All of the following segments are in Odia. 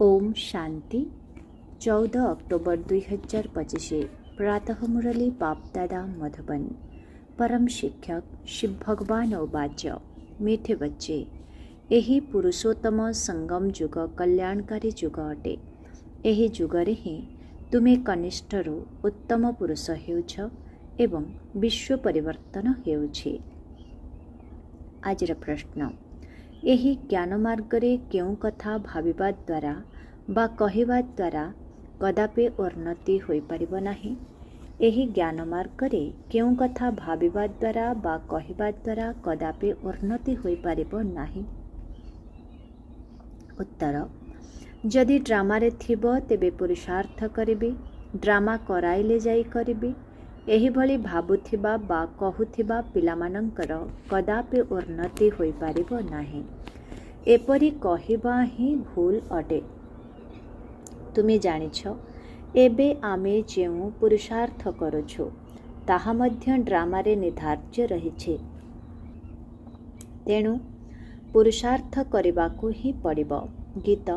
ओम शांति 14 अक्टोबर 2025 प्रातः मुरली बापदादा मधुबन। परम शिक्षक शिव भगवान उवाच मीठे बच्चे, यही पुरुषोत्तम संगम जुग कल्याणकारी जुग अटे। यही जुगरे ही तुमे कनिष्ठरू उत्तम पुरुष हेउछ एवं विश्व परिवर्तन हेउछि। आजिर प्रश्न, यही ज्ञान मार्गरे क्यों कथा भाविबा द्वारा बा कहिबा द्वारा कदापि उन्नति होई परिबो नाही। यही ज्ञान मार्गरे क्यों कथा भाविबा द्वारा बा कहिबा द्वारा कदापि उन्नति होई परिबो नाही। उत्तर, जदि ड्रामारे थिबो तेबे पुरुषार्थ करिबी, ड्रामा कराइले जाई करिबी। एही भली भाबुथिबा बा कहुथिबा पिलामानंकर कदापि उन्नति होई पारिबो नाही। एपरि कहिबा ही भूल अटे। तुमे जानिछ, एबे आमे जेउ पुरुषार्थ करुछु ताहा मध्य ड्रामारे निर्धार्य रहिछे। तेणु पुरुषार्थ करिबाकु ही पड़िबो। गीत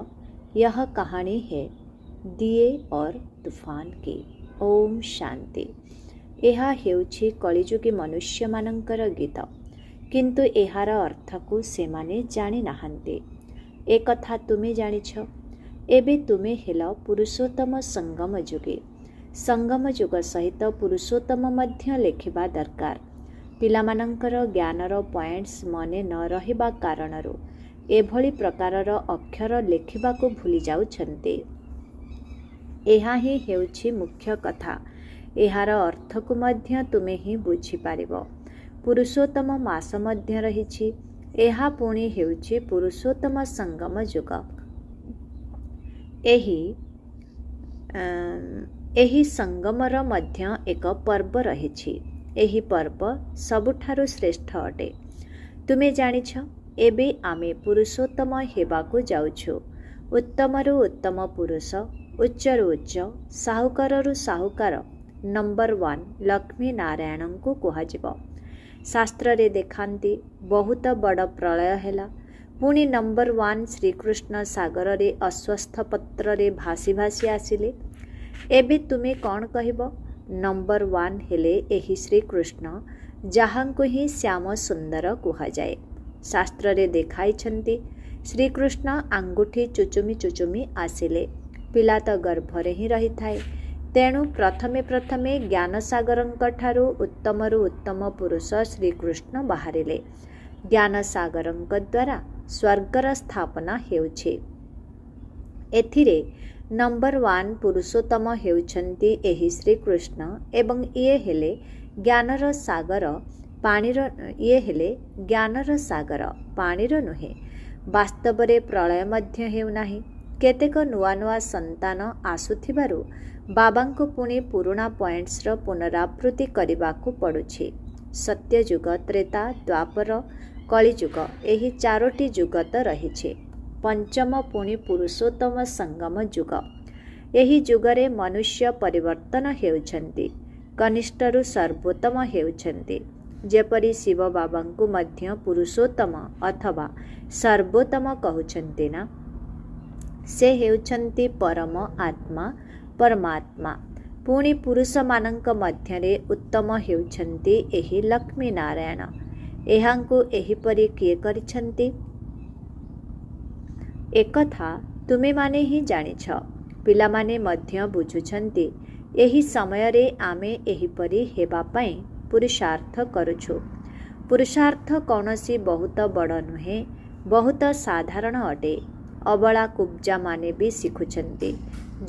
यह कहानी है दिए और तूफान की। ओम शांति। ଏହା ହେଉଛି କଳିଯୁଗୀ ମନୁଷ୍ୟମାନଙ୍କର ଗୀତ, କିନ୍ତୁ ଏହାର ଅର୍ଥକୁ ସେମାନେ ଜାଣି ନାହାନ୍ତି। ଏକଥା ତୁମେ ଜାଣିଛ। ଏବେ ତୁମେ ହେଲ ପୁରୁଷୋତ୍ତମ ସଙ୍ଗମ ଯୁଗୀ। ସଙ୍ଗମ ଯୁଗ ସହିତ ପୁରୁଷୋତ୍ତମ ମଧ୍ୟ ଲେଖିବା ଦରକାର। ପିଲାମାନଙ୍କର ଜ୍ଞାନର ପଏଣ୍ଟସ୍ ମନେ ନ ରହିବା କାରଣରୁ ଏଭଳି ପ୍ରକାରର ଅକ୍ଷର ଲେଖିବାକୁ ଭୁଲି ଯାଉଛନ୍ତି। ଏହା ହିଁ ହେଉଛି ମୁଖ୍ୟ କଥା। ଏହାର ଅର୍ଥକୁ ମଧ୍ୟ ତୁମେ ହିଁ ବୁଝିପାରିବ। ପୁରୁଷୋତ୍ତମ ମାସ ମଧ୍ୟ ରହିଛି। ଏହା ପୁଣି ହେଉଛି ପୁରୁଷୋତ୍ତମ ସଙ୍ଗମ ଯୁଗ। ଏହି ସଙ୍ଗମର ମଧ୍ୟ ଏକ ପର୍ବ ରହିଛି। ଏହି ପର୍ବ ସବୁଠାରୁ ଶ୍ରେଷ୍ଠ ଅଟେ। ତୁମେ ଜାଣିଛ, ଏବେ ଆମେ ପୁରୁଷୋତ୍ତମ ହେବାକୁ ଯାଉଛୁ। ଉତ୍ତମରୁ ଉତ୍ତମ ପୁରୁଷ, ଉଚ୍ଚରୁ ଉଚ୍ଚ, ସାହୁକାରରୁ ସାହୁକାର ନମ୍ବର 1 ଲକ୍ଷ୍ମୀ ନାରାୟଣଙ୍କୁ କୁହାଯିବ। ଶାସ୍ତ୍ରରେ ଦେଖାନ୍ତି ବହୁତ ବଡ଼ ପ୍ରଳୟ ହେଲା। ପୁଣି ନମ୍ବର 1 ଶ୍ରୀକୃଷ୍ଣ ସାଗରରେ ଅଶ୍ୱତ୍ଥ ପତ୍ରରେ ଭାସି ଭାସି ଆସିଲେ। ଏବେ ତୁମେ କ'ଣ କହିବ? ନମ୍ବର 1 ହେଲେ ଏହି ଶ୍ରୀକୃଷ୍ଣ, ଯାହାଙ୍କୁ ହିଁ ଶ୍ୟାମ ସୁନ୍ଦର କୁହାଯାଏ। ଶାସ୍ତ୍ରରେ ଦେଖାଇଛନ୍ତି ଶ୍ରୀକୃଷ୍ଣ ଆଙ୍ଗୁଠି ଚୁଚୁମି ଚୁଚୁମି ଆସିଲେ। ପିଲା ତ ଗର୍ଭରେ ହିଁ ରହିଥାଏ। ତେଣୁ ପ୍ରଥମେ ଜ୍ଞାନସାଗରଙ୍କଠାରୁ ଉତ୍ତମରୁ ଉତ୍ତମ ପୁରୁଷ ଶ୍ରୀକୃଷ୍ଣ ବାହାରିଲେ। ଜ୍ଞାନସାଗରଙ୍କ ଦ୍ୱାରା ସ୍ୱର୍ଗର ସ୍ଥାପନା ହେଉଛି। ଏଥିରେ ନମ୍ବର 1 ପୁରୁଷୋତ୍ତମ ହେଉଛନ୍ତି ଏହି ଶ୍ରୀକୃଷ୍ଣ ଏବଂ ଇଏ ହେଲେ ଜ୍ଞାନର ସାଗର, ପାଣିର ନୁହେଁ। ବାସ୍ତବରେ ପ୍ରଳୟ ମଧ୍ୟ ହେଉନାହିଁ। କେତେକ ନୂଆ ନୂଆ ସନ୍ତାନ ଆସୁଥିବାରୁ ବାବାଙ୍କୁ ପୁଣି ପୁରୁଣା ପଏଣ୍ଟସ୍ର ପୁନରାବୃତ୍ତି କରିବାକୁ ପଡ଼ୁଛି। ସତ୍ୟଯୁଗ, ତ୍ରେତା, ଦ୍ୱାପର, କଳିଯୁଗ ଏହି 4ଟି ଯୁଗ ତ ରହିଛି। ପଞ୍ଚମ ପୁଣି ପୁରୁଷୋତ୍ତମ ସଙ୍ଗମ ଯୁଗ। ଏହି ଯୁଗରେ ମନୁଷ୍ୟ ପରିବର୍ତ୍ତନ ହେଉଛନ୍ତି, କନିଷ୍ଠରୁ ସର୍ବୋତ୍ତମ ହେଉଛନ୍ତି। ଯେପରି ଶିବ ବାବାଙ୍କୁ ମଧ୍ୟ ପୁରୁଷୋତ୍ତମ ଅଥବା ସର୍ବୋତ୍ତମ କହୁଛନ୍ତି ନା। ସେ ହେଉଛନ୍ତି ପରମ ଆତ୍ମା, ପରମାତ୍ମା। ପୁଣି ପୁରୁଷମାନଙ୍କ ମଧ୍ୟରେ ଉତ୍ତମ ହେଉଛନ୍ତି ଏହି ଲକ୍ଷ୍ମୀ ନାରାୟଣ। ଏହାଙ୍କୁ ଏହିପରି କିଏ କରିଛନ୍ତି? ଏକଥା ତୁମେମାନେ ହିଁ ଜାଣିଛ। ପିଲାମାନେ ମଧ୍ୟ ବୁଝୁଛନ୍ତି। ଏହି ସମୟରେ ଆମେ ଏହିପରି ହେବା ପାଇଁ ପୁରୁଷାର୍ଥ କରୁଛୁ। ପୁରୁଷାର୍ଥ କୌଣସି ବହୁତ ବଡ଼ ନୁହେଁ, ବହୁତ ସାଧାରଣ ଅଟେ। ଅବଳା କୁବ୍ଜାମାନେ ବି ଶିଖୁଛନ୍ତି।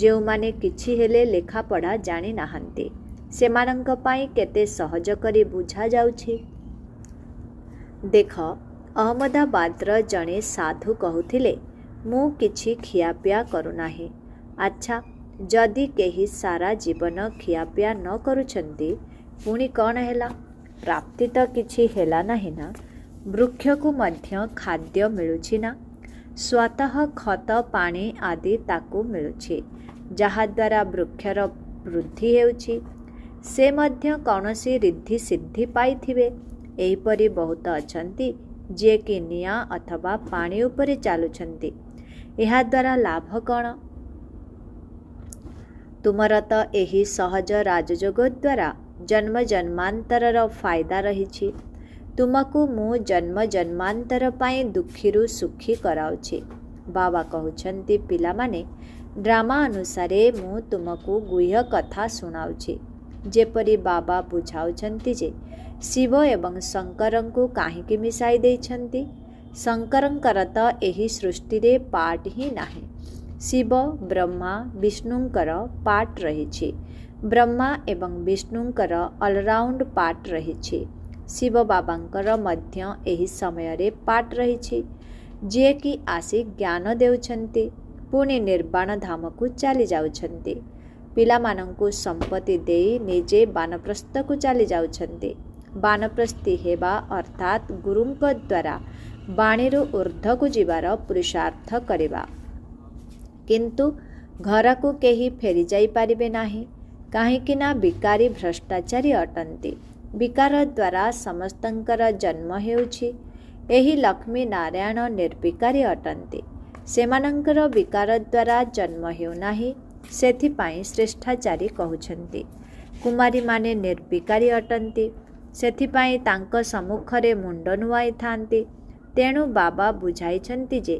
ଯେଉଁମାନେ କିଛି ହେଲେ ଲେଖାପଢ଼ା ଜାଣି ନାହାନ୍ତି, ସେମାନଙ୍କ ପାଇଁ କେତେ ସହଜ କରି ବୁଝାଯାଉଛି। ଦେଖ, ଅହମ୍ମଦାବାଦର ଜଣେ ସାଧୁ କହୁଥିଲେ, ମୁଁ କିଛି ଖିଆପିଆ କରୁନାହିଁ। ଆଚ୍ଛା, ଯଦି କେହି ସାରା ଜୀବନ ଖିଆପିଆ ନ କରୁଛନ୍ତି, ପୁଣି କ'ଣ ହେଲା? ପ୍ରାପ୍ତି ତ କିଛି ହେଲା ନାହିଁ ନା। ବୃକ୍ଷକୁ ମଧ୍ୟ ଖାଦ୍ୟ ମିଳୁଛି ନା। ସ୍ୱତଃ ଖତ, ପାଣି ଆଦି ତାକୁ ମିଳୁଛି, ଯାହାଦ୍ୱାରା ବୃକ୍ଷର ବୃଦ୍ଧି ହେଉଛି। ସେ ମଧ୍ୟ କୌଣସି ରିଦ୍ଧି ସିଦ୍ଧି ପାଇଥିବେ। ଏହିପରି ବହୁତ ଅଛନ୍ତି ଯିଏକି ନିଆଁ ଅଥବା ପାଣି ଉପରେ ଚାଲୁଛନ୍ତି। ଏହାଦ୍ୱାରା ଲାଭ କ'ଣ? ତୁମର ତ ଏହି ସହଜ ରାଜଯୋଗ ଦ୍ୱାରା ଜନ୍ମ ଜନ୍ମାନ୍ତରର ଫାଇଦା ରହିଛି। ତୁମକୁ ମୁଁ ଜନ୍ମ ଜନ୍ମାନ୍ତର ପାଇଁ ଦୁଃଖୀରୁ ସୁଖୀ କରାଉଛି। ବାବା କହୁଛନ୍ତି, ପିଲାମାନେ, ଡ୍ରାମା ଅନୁସାରେ ମୁଁ ତୁମକୁ ଗୁହ୍ୟ କଥା ଶୁଣାଉଛି। ଯେପରି ବାବା ବୁଝାଉଛନ୍ତି ଯେ ଶିବ ଏବଂ ଶଙ୍କରଙ୍କୁ କାହିଁକି ମିଶାଇ ଦେଇଛନ୍ତି। ଶଙ୍କରଙ୍କର ତ ଏହି ସୃଷ୍ଟିରେ ପାର୍ଟ ହିଁ ନାହିଁ। ଶିବ, ବ୍ରହ୍ମା, ବିଷ୍ଣୁଙ୍କର ପାର୍ଟ ରହିଛି। ବ୍ରହ୍ମା ଏବଂ ବିଷ୍ଣୁଙ୍କର ଅଲରାଉଣ୍ଡ ପାର୍ଟ ରହିଛି। ଶିବ ବାବାଙ୍କର ମଧ୍ୟ ଏହି ସମୟରେ ପାର୍ଟ ରହିଛି, ଯିଏକି ଆସି ଜ୍ଞାନ ଦେଉଛନ୍ତି, ପୁଣି ନିର୍ବାଣ ଧାମକୁ ଚାଲି ଯାଉଛନ୍ତି। ପିଲାମାନଙ୍କୁ ସମ୍ପତ୍ତି ଦେଇ ନିଜେ ବାନପ୍ରସ୍ଥକୁ ଚାଲି ଯାଉଛନ୍ତି। ବାନପ୍ରସ୍ଥୀ ହେବା ଅର୍ଥାତ୍ ଗୁରୁଙ୍କ ଦ୍ୱାରା ବାଣୀରୁ ଉର୍ଦ୍ଧ୍ୱକୁ ଯିବାର ପୁରୁଷାର୍ଥ କରିବା। କିନ୍ତୁ ଘରକୁ କେହି ଫେରିଯାଇପାରିବେ ନାହିଁ, କାହିଁକିନା ବିକାରୀ ଭ୍ରଷ୍ଟାଚାରୀ ଅଟନ୍ତି। ବିକାର ଦ୍ୱାରା ସମସ୍ତଙ୍କର ଜନ୍ମ ହେଉଛି। ଏହି ଲକ୍ଷ୍ମୀ ନାରାୟଣ ନିର୍ବିକାରୀ ଅଟନ୍ତି। ସେମାନଙ୍କର ବିକାର ଦ୍ୱାରା ଜନ୍ମ ହେଉନାହିଁ, ସେଥିପାଇଁ ଶ୍ରେଷ୍ଠାଚାରୀ କହୁଛନ୍ତି। କୁମାରୀମାନେ ନିର୍ବିକାରୀ ଅଟନ୍ତି, ସେଥିପାଇଁ ତାଙ୍କ ସମ୍ମୁଖରେ ମୁଣ୍ଡ ନୁଆଇଥାନ୍ତି। ତେଣୁ ବାବା ବୁଝାଇଛନ୍ତି ଯେ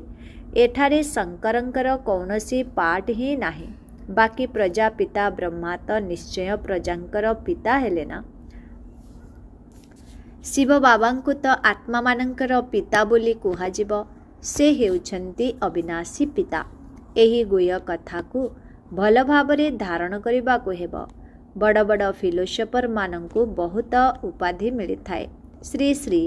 ଏଠାରେ ଶଙ୍କରଙ୍କର କୌଣସି ପାର୍ଟ ହିଁ ନାହିଁ। ବାକି ପ୍ରଜାପିତା ବ୍ରହ୍ମା ତ ନିଶ୍ଚୟ ପ୍ରଜାଙ୍କର ପିତା ହେଲେ ନା। ଶିବ ବାବାଙ୍କୁ ତ ଆତ୍ମାମାନଙ୍କର ପିତା ବୋଲି କୁହାଯିବ। ସେ ହେଉଛନ୍ତି ଅବିନାଶୀ ପିତା। ଏହି ଗୁହ୍ୟ କଥାକୁ ଭଲ ଭାବରେ ଧାରଣ କରିବାକୁ ହେବ। ବଡ଼ ବଡ଼ ଫିଲୋସୋଫରମାନଙ୍କୁ ବହୁତ ଉପାଧି ମିଳିଥାଏ। ଶ୍ରୀ ଶ୍ରୀ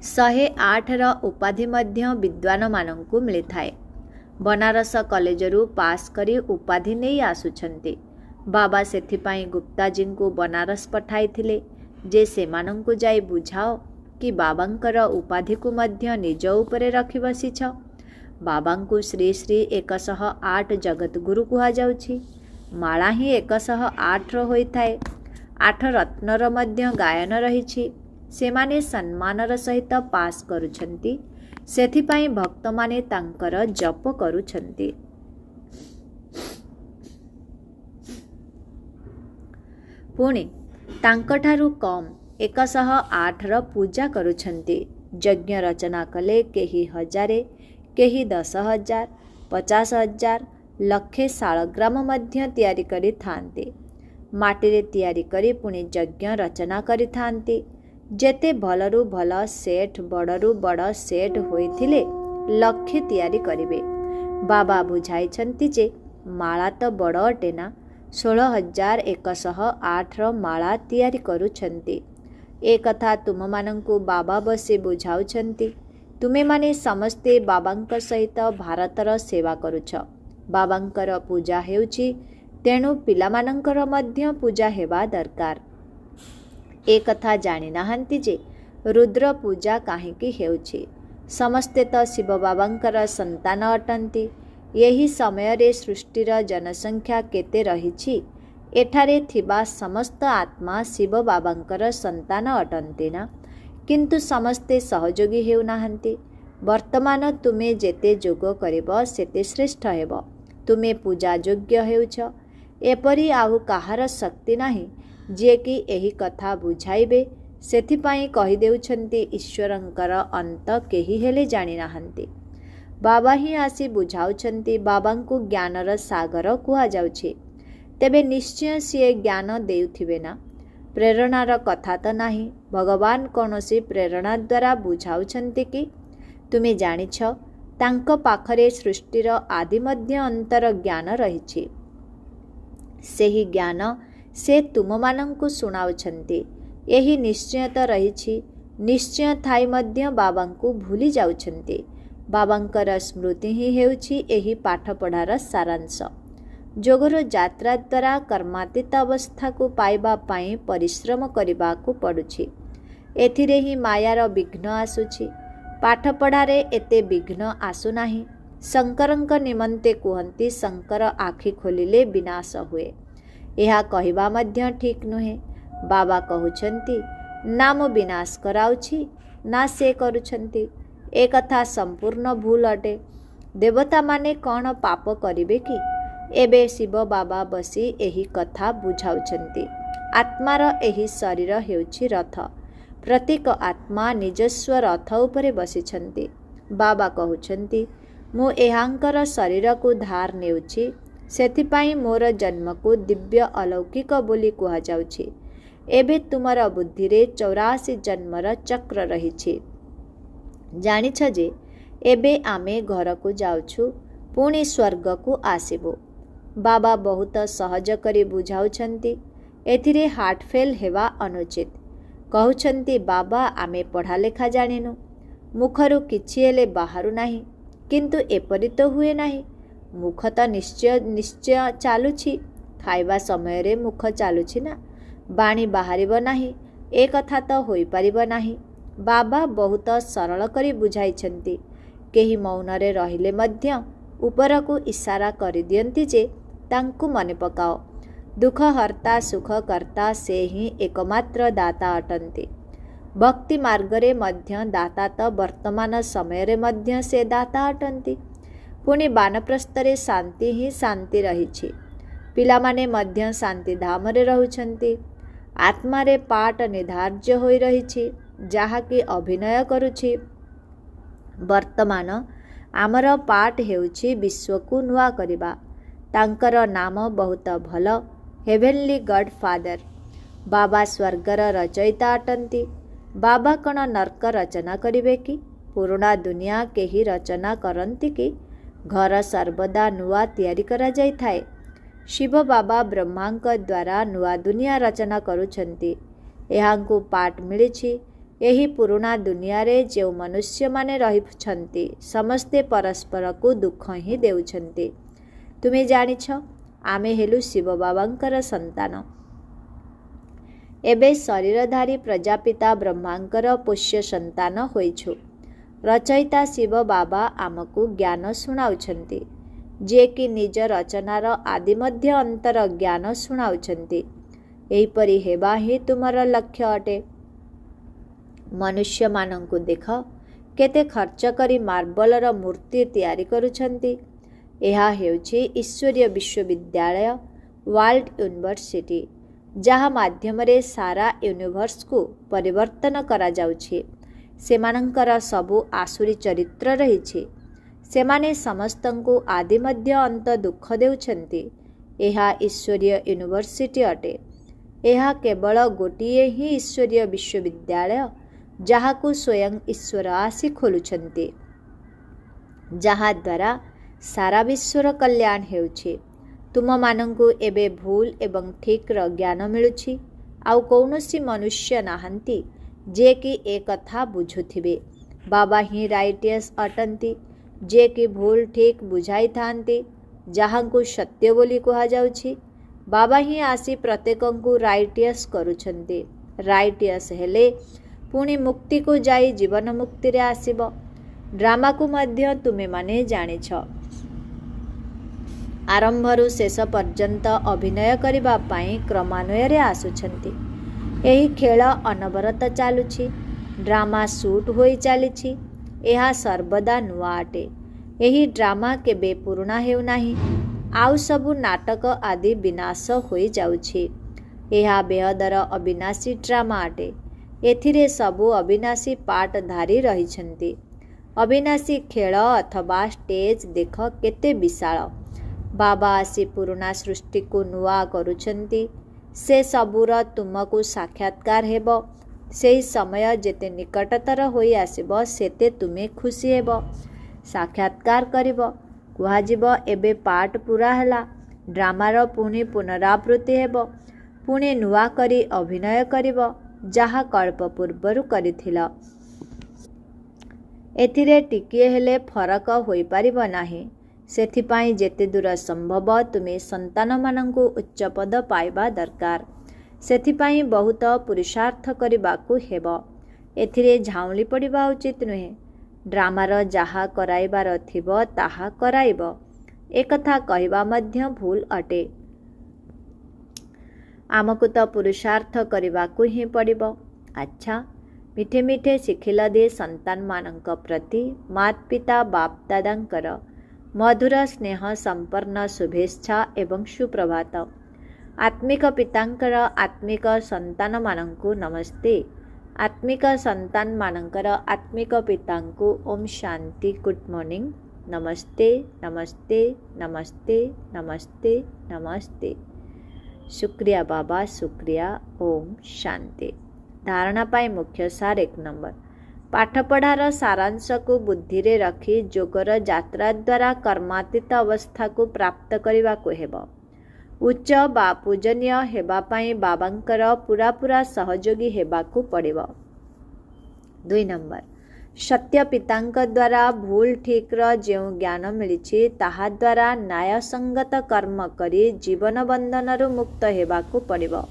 108ର ଉପାଧି ମଧ୍ୟ ବିଦ୍ୱାନମାନଙ୍କୁ ମିଳିଥାଏ। ବନାରସ କଲେଜରୁ ପାସ୍ କରି ଉପାଧି ନେଇ ଆସୁଛନ୍ତି। ବାବା ସେଥିପାଇଁ ଗୁପ୍ତାଜୀଙ୍କୁ ବନାରସ ପଠାଇଥିଲେ ଯେ ସେମାନଙ୍କୁ ଯାଇ ବୁଝାଅ କି ବାବାଙ୍କର ଉପାଧିକୁ ମଧ୍ୟ ନିଜ ଉପରେ ରଖି ବସିଛ। ବାବାଙ୍କୁ ଶ୍ରୀ ଶ୍ରୀ 108 ଜଗତଗୁରୁ କୁହାଯାଉଛି। ମାଳା ହିଁ 108ର ହୋଇଥାଏ। 8 ରତ୍ନର ମଧ୍ୟ ଗାୟନ ରହିଛି। ସେମାନେ ସମ୍ମାନର ସହିତ ପାସ୍ କରୁଛନ୍ତି, ସେଥିପାଇଁ ଭକ୍ତମାନେ ତାଙ୍କର ଜପ କରୁଛନ୍ତି। ପୁଣି ତାଙ୍କଠାରୁ କମ୍ 108ର ପୂଜା କରୁଛନ୍ତି। ଯଜ୍ଞ ରଚନା କଲେ କେହି 1000, କେହି 10,000, 50,000, ଲକ୍ଷେ ଶାଳଗ୍ରାମ ମଧ୍ୟ ତିଆରି କରିଥାନ୍ତି। ମାଟିରେ ତିଆରି କରି ପୁଣି ଯଜ୍ଞ ରଚନା କରିଥାନ୍ତି। ଯେତେ ଭଲରୁ ଭଲ ସେଟ୍, ବଡ଼ରୁ ବଡ଼ ସେଟ୍ ହୋଇଥିଲେ ଲକ୍ଷେ ତିଆରି କରିବେ। ବାବା ବୁଝାଇଛନ୍ତି ଯେ ମାଳା ତ ବଡ଼ ଅଟେ ନା। 16,108ର ମାଳା ତିଆରି କରୁଛନ୍ତି। ଏ କଥା ତୁମମାନଙ୍କୁ ବାବା ବସି ବୁଝାଉଛନ୍ତି। ତୁମେମାନେ ସମସ୍ତେ ବାବାଙ୍କ ସହିତ ଭାରତର ସେବା କରୁଛ। ବାବାଙ୍କର ପୂଜା ହେଉଛି, ତେଣୁ ପିଲାମାନଙ୍କର ମଧ୍ୟ ପୂଜା ହେବା ଦରକାର। ଏ କଥା ଜାଣିନାହାନ୍ତି ଯେ ରୁଦ୍ର ପୂଜା କାହିଁକି ହେଉଛି। ସମସ୍ତେ ତ ଶିବ ବାବାଙ୍କର ସନ୍ତାନ ଅଟନ୍ତି। ଏହି ସମୟରେ ସୃଷ୍ଟିର ଜନସଂଖ୍ୟା କେତେ ରହିଛି? ଏଠାରେ ଥିବା ସମସ୍ତ ଆତ୍ମା ଶିବ ବାବାଙ୍କର ସନ୍ତାନ ଅଟନ୍ତି ନା। କିନ୍ତୁ ସମସ୍ତେ ସହଯୋଗୀ ହେଉନାହାନ୍ତି। ବର୍ତ୍ତମାନ ତୁମେ ଯେତେ ଯୋଗ କରିବ ସେତେ ଶ୍ରେଷ୍ଠ ହେବ। ତୁମେ ପୂଜା ଯୋଗ୍ୟ ହେଉଛ। ଏପରି ଆଉ କାହାର ଶକ୍ତି ନାହିଁ ଯିଏକି ଏହି କଥା ବୁଝାଇବେ। ସେଥିପାଇଁ କହିଦେଉଛନ୍ତି ଈଶ୍ୱରଙ୍କର ଅନ୍ତ କେହି ହେଲେ ଜାଣିନାହାନ୍ତି। ବାବା ହିଁ ଆସି ବୁଝାଉଛନ୍ତି। ବାବାଙ୍କୁ ଜ୍ଞାନର ସାଗର କୁହାଯାଉଛି। ତେବେ ନିଶ୍ଚୟ ସିଏ ଜ୍ଞାନ ଦେଉଥିବେ ନା। ପ୍ରେରଣାର କଥା ତ ନାହିଁ। ଭଗବାନ କୌଣସି ପ୍ରେରଣା ଦ୍ୱାରା ବୁଝାଉଛନ୍ତି କି? ତୁମେ ଜାଣିଛ ତାଙ୍କ ପାଖରେ ସୃଷ୍ଟିର ଆଦି ମଧ୍ୟ ଅନ୍ତର ଜ୍ଞାନ ରହିଛି। ସେହି ଜ୍ଞାନ ସେ ତୁମମାନଙ୍କୁ ଶୁଣାଉଛନ୍ତି। ଏହି ନିଶ୍ଚୟତ ରହିଛି। ନିଶ୍ଚୟ ଥାଇ ମଧ୍ୟ ବାବାଙ୍କୁ ଭୁଲି ଯାଉଛନ୍ତି। ବାବାଙ୍କର ସ୍ମୃତି ହିଁ ହେଉଛି ଏହି ପାଠପଢ଼ାର ସାରାଂଶ। ଯୋଗର ଯାତ୍ରା ଦ୍ୱାରା କର୍ମାତୀତ ଅବସ୍ଥାକୁ ପାଇବା ପାଇଁ ପରିଶ୍ରମ କରିବାକୁ ପଡ଼ୁଛି। ଏଥିରେ ହିଁ ମାୟାର ବିଘ୍ନ ଆସୁଛି। ପାଠପଢ଼ାରେ ଏତେ ବିଘ୍ନ ଆସୁନାହିଁ। ଶଙ୍କରଙ୍କ ନିମନ୍ତେ କୁହନ୍ତି ଶଙ୍କର ଆଖି ଖୋଲିଲେ ବିନାଶ ହୁଏ। ଏହା କହିବା ମଧ୍ୟ ଠିକ୍ ନୁହେଁ। ବାବା କହୁଛନ୍ତି ନା ମୁଁ ବିନାଶ କରାଉଛି ନା ସେ କରୁଛନ୍ତି। ଏ କଥା ସମ୍ପୂର୍ଣ୍ଣ ଭୁଲ ଅଟେ। ଦେବତାମାନେ କ'ଣ ପାପ କରିବେ କି? ଏବେ ଶିବ ବାବା ବସି ଏହି କଥା ବୁଝାଉଛନ୍ତି। ଆତ୍ମାର ଏହି ଶରୀର ହେଉଛି ରଥ। ପ୍ରତ୍ୟେକ ଆତ୍ମା ନିଜସ୍ୱ ରଥ ଉପରେ ବସିଛନ୍ତି। ବାବା କହୁଛନ୍ତି, ମୁଁ ଏହାଙ୍କର ଶରୀରକୁ ଧାର ନେଉଛି, ସେଥିପାଇଁ ମୋର ଜନ୍ମକୁ ଦିବ୍ୟ ଅଲୌକିକ ବୋଲି କୁହାଯାଉଛି। ଏବେ ତୁମର ବୁଦ୍ଧିରେ 84 ଜନ୍ମର ଚକ୍ର ରହିଛି। ଜାଣିଛ ଯେ ଏବେ ଆମେ ଘରକୁ ଯାଉଛୁ, ପୁଣି ସ୍ୱର୍ଗକୁ ଆସିବୁ। ବାବା ବହୁତ ସହଜ କରି ବୁଝାଉଛନ୍ତି। ଏଥିରେ ହାର୍ଟଫେଲ୍ ହେବା ଅନୁଚିତ। କହୁଛନ୍ତି, ବାବା ଆମେ ପଢ଼ା ଲେଖା ଜାଣିନୁ, ମୁଖରୁ କିଛି ହେଲେ ବାହାରୁ ନାହିଁ। କିନ୍ତୁ ଏପରି ତ ହୁଏ ନାହିଁ। ମୁଖ ତ ନିଶ୍ଚୟ ଚାଲୁଛି। ଖାଇବା ସମୟରେ ମୁଖ ଚାଲୁଛି ନା, ବାଣୀ ବାହାରିବ ନାହିଁ, ଏ କଥା ତ ହୋଇପାରିବ ନାହିଁ। ବାବା ବହୁତ ସରଳ କରି ବୁଝାଇଛନ୍ତି। କେହି ମୌନରେ ରହିଲେ ମଧ୍ୟ ଉପରକୁ ଇସାରା କରିଦିଅନ୍ତି ଯେ ତାଙ୍କୁ ମନେ ପକାଅ। ଦୁଃଖହର୍ତ୍ତା ସୁଖକର୍ତ୍ତା ସେ ହିଁ ଏକମାତ୍ର ଦାତା ଅଟନ୍ତି। ଭକ୍ତି ମାର୍ଗରେ ମଧ୍ୟ ଦାତା ତ ବର୍ତ୍ତମାନ ସମୟରେ ମଧ୍ୟ ସେ ଦାତା ଅଟନ୍ତି। ପୁଣି ବାନପ୍ରସ୍ଥରେ ଶାନ୍ତି ହିଁ ଶାନ୍ତି ରହିଛି। ପିଲାମାନେ ମଧ୍ୟ ଶାନ୍ତିଧାମରେ ରହୁଛନ୍ତି। ଆତ୍ମାରେ ପାଠ ନିର୍ଦ୍ଧାର୍ଯ୍ୟ ହୋଇ ରହିଛି, ଯାହାକି ଅଭିନୟ କରୁଛି। ବର୍ତ୍ତମାନ ଆମର ପାଠ ହେଉଛି ବିଶ୍ୱକୁ ନୂଆ କରିବା। ତାଙ୍କର ନାମ ବହୁତ ଭଲ, ହେଭେନଲି ଗଡ୍ ଫାଦର। ବାବା ସ୍ୱର୍ଗର ରଚୟିତା ଅଟନ୍ତି। ବାବା କ'ଣ ନର୍କ ରଚନା କରିବେ କି? ପୁରୁଣା ଦୁନିଆ କେହି ରଚନା କରନ୍ତି କି? ଘର ସର୍ବଦା ନୂଆ ତିଆରି କରାଯାଇଥାଏ। ଶିବ ବାବା ବ୍ରହ୍ମାଙ୍କ ଦ୍ୱାରା ନୂଆ ଦୁନିଆ ରଚନା କରୁଛନ୍ତି। ଏହାଙ୍କୁ ପାଠ ମିଳିଛି। ଏହି ପୁରୁଣା ଦୁନିଆରେ ଯେଉଁ ମନୁଷ୍ୟମାନେ ରହିଛନ୍ତି, ସମସ୍ତେ ପରସ୍ପରକୁ ଦୁଃଖ ହିଁ ଦେଉଛନ୍ତି। ତୁମେ ଜାଣିଛ, ଆମେ ହେଲୁ ଶିବ ବାବାଙ୍କର ସନ୍ତାନ। ଏବେ ଶରୀରଧାରୀ ପ୍ରଜାପିତା ବ୍ରହ୍ମାଙ୍କର ପୋଷ୍ୟ ସନ୍ତାନ ହୋଇଛୁ। ରଚୟିତା ଶିବ ବାବା ଆମକୁ ଜ୍ଞାନ ଶୁଣାଉଛନ୍ତି, ଯିଏକି ନିଜ ରଚନାର ଆଦି ମଧ୍ୟ ଅନ୍ତର ଜ୍ଞାନ ଶୁଣାଉଛନ୍ତି। ଏହିପରି ହେବା ହିଁ ତୁମର ଲକ୍ଷ୍ୟ ଅଟେ। ମନୁଷ୍ୟମାନଙ୍କୁ ଦେଖ, କେତେ ଖର୍ଚ୍ଚ କରି ମାର୍ବଲର ମୂର୍ତ୍ତି ତିଆରି କରୁଛନ୍ତି। ଏହା ହେଉଛି ଈଶ୍ୱରୀୟ ବିଶ୍ୱବିଦ୍ୟାଳୟ, ୱାର୍ଲ୍ଡ ୟୁନିଭର୍ସିଟି, ଯାହା ମାଧ୍ୟମରେ ସାରା ୟୁନିଭର୍ସକୁ ପରିବର୍ତ୍ତନ କରାଯାଉଛି। ସେମାନଙ୍କର ସବୁ ଆସୁରୀ ଚରିତ୍ର ରହିଛି। ସେମାନେ ସମସ୍ତଙ୍କୁ ଆଦି ମଧ୍ୟ ଅନ୍ତ ଦୁଃଖ ଦେଉଛନ୍ତି। ଏହା ଈଶ୍ୱରୀୟ ୟୁନିଭର୍ସିଟି ଅଟେ। ଏହା କେବଳ ଗୋଟିଏ ହିଁ ଈଶ୍ୱରୀୟ ବିଶ୍ୱବିଦ୍ୟାଳୟ, ଯାହାକୁ ସ୍ୱୟଂ ଈଶ୍ୱର ଆସି ଖୋଲୁଛନ୍ତି, ଯାହାଦ୍ୱାରା ସାରା ବିଶ୍ୱର କଲ୍ୟାଣ ହେଉଛି। ତୁମମାନଙ୍କୁ ଏବେ ଭୁଲ ଏବଂ ଠିକ୍ର ଜ୍ଞାନ ମିଳୁଛି। ଆଉ କୌଣସି ମନୁଷ୍ୟ ନାହାନ୍ତି ଯିଏକି ଏ କଥା ବୁଝୁଥିବେ। ବାବା ହିଁ ରାଇଟିୟସ୍ ଅଟନ୍ତି, ଯିଏକି ଭୁଲ ଠିକ୍ ବୁଝାଇଥାନ୍ତି, ଯାହାଙ୍କୁ ସତ୍ୟ ବୋଲି କୁହାଯାଉଛି। ବାବା ହିଁ ଆସି ପ୍ରତ୍ୟେକଙ୍କୁ ରାଇଟିୟସ୍ କରୁଛନ୍ତି। ରାଇଟିୟସ୍ ହେଲେ ପୁଣି ମୁକ୍ତିକୁ ଯାଇ ଜୀବନ ମୁକ୍ତିରେ ଆସିବ। ଡ୍ରାମାକୁ ମଧ୍ୟ ତୁମେମାନେ ଜାଣିଛ। ଆରମ୍ଭରୁ ଶେଷ ପର୍ଯ୍ୟନ୍ତ ଅଭିନୟ କରିବା ପାଇଁ କ୍ରମାନ୍ୱୟରେ ଆସୁଛନ୍ତି। ଏହି ଖେଳ ଅନବରତ ଚାଲୁଛି। ଡ୍ରାମା ସୁଟ୍ ହୋଇ ଚାଲିଛି। ଏହା ସର୍ବଦା ନୂଆ ଅଟେ। ଏହି ଡ୍ରାମା କେବେ ପୁରୁଣା ହେଉନାହିଁ। ଆଉ ସବୁ ନାଟକ ଆଦି ବିନାଶ ହୋଇଯାଉଛି। ଏହା ବେହଦର ଅବିନାଶୀ ଡ୍ରାମା ଅଟେ। ଏଥିରେ ସବୁ ଅବିନାଶୀ ପାଠଧାରୀ ରହିଛନ୍ତି। ଅବିନାଶୀ ଖେଳ ଅଥବା ଷ୍ଟେଜ୍ ଦେଖ କେତେ ବିଶାଳ। ବାବା ଆସି ପୁରୁଣା ସୃଷ୍ଟିକୁ ନୂଆ କରୁଛନ୍ତି। ସେ ସବୁର ତୁମକୁ ସାକ୍ଷାତକାର ହେବ। ସେହି ସମୟ ଯେତେ ନିକଟତର ହୋଇ ଆସିବ, ସେତେ ତୁମେ ଖୁସି ହେବ। ସାକ୍ଷାତକାର କରିବ। କୁହାଯିବ, ଏବେ ପାଠ ପୁରା ହେଲା। ଡ୍ରାମାର ପୁଣି ପୁନରାବୃତ୍ତି ହେବ। ପୁଣି ନୂଆ କରି ଅଭିନୟ କରିବ, ଯାହା କଳ୍ପ ପୂର୍ବରୁ କରିଥିଲ। ଏଥିରେ ଟିକିଏ ହେଲେ ଫରକ ହୋଇପାରିବ ନାହିଁ। ସେଥିପାଇଁ ଯେତେ ଦୂର ସମ୍ଭବ ତୁମେ ସନ୍ତାନମାନଙ୍କୁ ଉଚ୍ଚପଦ ପାଇବା ଦରକାର। ସେଥିପାଇଁ ବହୁତ ପୁରୁଷାର୍ଥ କରିବାକୁ ହେବ। ଏଥିରେ ଝାଉଁଳି ପଡ଼ିବା ଉଚିତ ନୁହେଁ। ଡ୍ରାମାର ଯାହା କରାଇବାର ଥିବ ତାହା କରାଇବ, ଏକଥା କହିବା ମଧ୍ୟ ଭୁଲ ଅଟେ। ଆମକୁ ତ ପୁରୁଷାର୍ଥ କରିବାକୁ ହିଁ ପଡ଼ିବ। ଆଚ୍ଛା, ମିଠେ ମିଠେ ଶିଖିଲ ଦେ ସନ୍ତାନମାନଙ୍କ ପ୍ରତି ମାତ୍ ପିତା ବାପଦାଦାଙ୍କର मधुर स्नेह संपन्न शुभेच्छा एवं सुप्रभात। आत्मिक पितांकर आत्मिक संतान मानंकु नमस्ते। आत्मिक संतान मानंकर आत्मिक पितांकु ओम शांति गुड मॉर्निंग नमस्ते नमस्ते नमस्ते नमस्ते नमस्ते। शुक्रिया बाबा शुक्रिया। ओम शांति। धारणा पाई मुख्य सार 1 नंबर पाठपढ़ार सारांश को बुद्धि रे रखी जोगर यात्रा द्वारा कर्मातीत अवस्था को प्राप्त करने को हेबो। उच्च बा पूजनीय हेबा पाई बाबांकर पूरा पूरा सहयोगी हेबा को पड़िबो। 2 नंबर सत्य पितांक द्वारा भूल ठीक रो जेउ ज्ञान मिलिछि ताहा द्वारा न्याय संगत कर्म करी जीवन बंधन रु मुक्त हेबा को पड़िबो।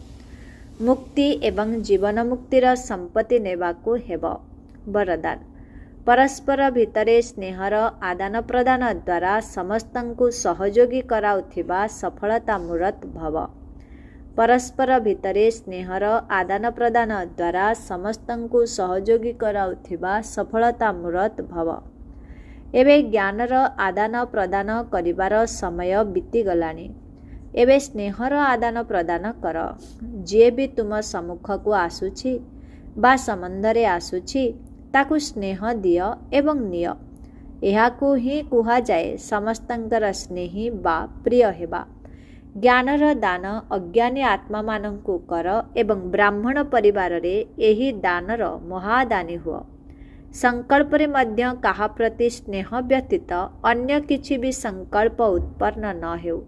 मुक्ति एवं जीवन मुक्तिर संपत्ति नेबा को हेबो। वरदान परस्पर भितरे स्नेहर आदान प्रदान द्वारा समस्तंकु सहयोगी कराउथिबा सफलता मूर्त भव। परस्पर भितरे स्नेहर आदान प्रदान द्वारा समस्तंकु सहयोगी कराउथिबा सफलता मूर्त भव। एबे ज्ञानर आदान प्रदान करिबार समय बीती गलानी। एबे स्नेहर आदान प्रदान कर। जे भी तुम सम्मुख को आसुछि बा संबंधरे आसुछि ताकु स्नेह दिय एवं निय। एहाकु ही कुहा जाए समस्तंकर स्नेही बा प्रिय हेबा। ज्ञानर दान अज्ञानी आत्मा मानंकु कर एवं ब्राह्मण परिवार रे एही दानर महादानी हुआ। संकल्प रे मध्य काहा प्रति स्नेह व्यतीत अन्य किछि भी संकल्प उत्पन्न न हेउ।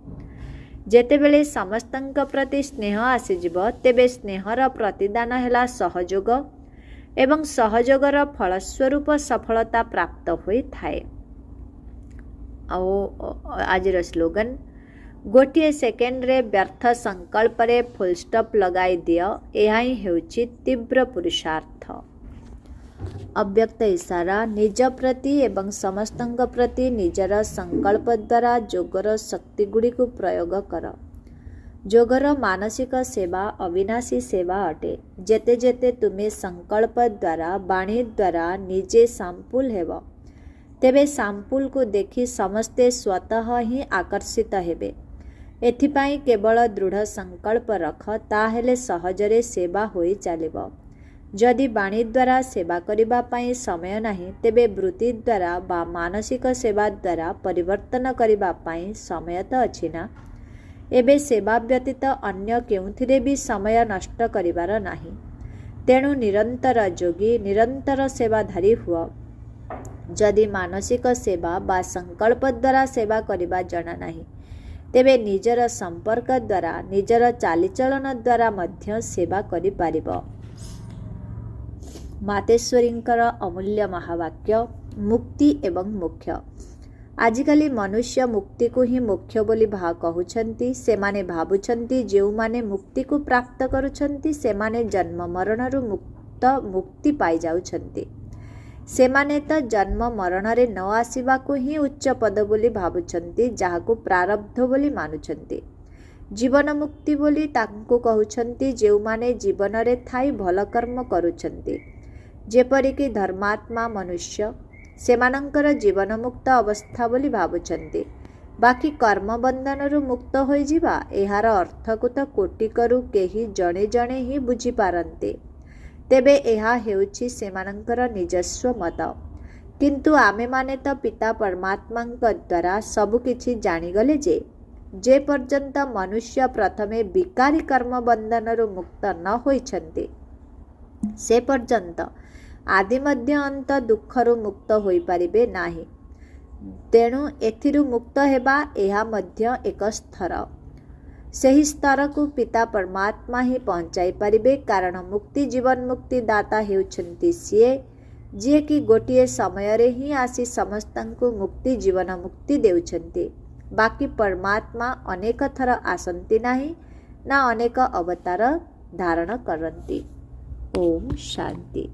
जेतेबेले समस्तंक प्रति स्नेह आसीजिब तेबे स्नेहर प्रतिदान हेला सहयोग एवं सहयोगर फलस्वरूप सफलता प्राप्त होई थाए। आजिर स्लोगन गोटे सेकेंड रे व्यर्थ संकल्प रे फुल स्टॉप लगाई दियो। एहा ही हेउछि तीव्र पुरुषार्थ। अव्यक्त इशारा निज प्रति एवं समस्तंक प्रति निजर संकल्प द्वारा जोगर शक्ति गुड़ी को प्रयोग कर। जोगर मानसिक सेवा अविनाशी सेवा अटे। जेते जेते तुम्हें संकल्प द्वारा वाणी द्वारा निजे सांपुल हेब तेबे सांपुल को देखि समस्ते स्वतः ही आकर्षित हेबे। एथिपाई केवल दृढ़ संकल्प रख ताहेले सहजरे सेवा होई चलिब। जदि वाणी द्वारा सेवा करिबा पाई समय नहीं तेबे वृत्ति द्वारा बा मानसिक सेवा द्वारा परिवर्तन करिबा पाई समय तो अछि ना। एबे सेवा व्यतीत अन्य केउथिरे भी समय नष्ट करिबार नाही। तेणु निरंतर जोगी निरंतर सेवाधारी हुआ। जदि मानसिक सेवा बा संकल्प द्वारा सेवा करिबा जणा नाही तेबे निजर संपर्क द्वारा निजर चालीचलन द्वारा मध्य सेवा करि पारिबो। मातेश्वरींकर अमूल्य महावाक्य मुक्ति एवं मोक्ष। आजिकाली मनुष्य मुक्ति को ही मोक्ष बोली कहउछंती। सेमाने भाबुछंती जेउ माने मुक्ति को प्राप्त करुछंती सेमाने जन्म मरण रु मुक्ति पाई जाउछंती। सेमाने तो जन्म मरण रे न आसीबा को ही उच्च पद बोली भाबुछंती जाहाकु प्रारब्ध बोली मानुछंती। जीवन मुक्ति बोली तांको कहउछंती जेउ माने जीवन रे थाई भल कर्म करुछंती। जेपरिकी धर्मात्मा मनुष्य सेमानंकर जीवन मुक्त अवस्था बोली भाबुछंती। बाकी कर्म बंधन रु मुक्त होई जिबा एहार अर्थ को तो कोटि करू केही जणे जणे ही बुझी पारंती। तेबे एहा हेउछि सेमानंकर निजस्व मत। किंतु आमे माने तो पिता परमात्मा द्वारा सबु किछि जानी गले जे पर्यंत मनुष्य प्रथमे विकारी कर्म बंधन रु मुक्त न होइछंती से पर्यंत आदि मध्य अंत दुखरु मुक्त होई पारिबे नाही। तेणु एथिरु मुक्त हेबा एहा मध्य एक स्तर। सही स्तर को पिता परमात्मा ही पहुंचाई पारिबे कारण मुक्ति जीवन मुक्ति दाता हेउछंती सिए जे कि गोटिए समय रे ही आसी समस्तंकु मुक्ति जीवन मुक्ति देउछंती। बाकी परमात्मा अनेक थर आसंती नाही ना अनेक अवतार धारण करंती। ओम शांति।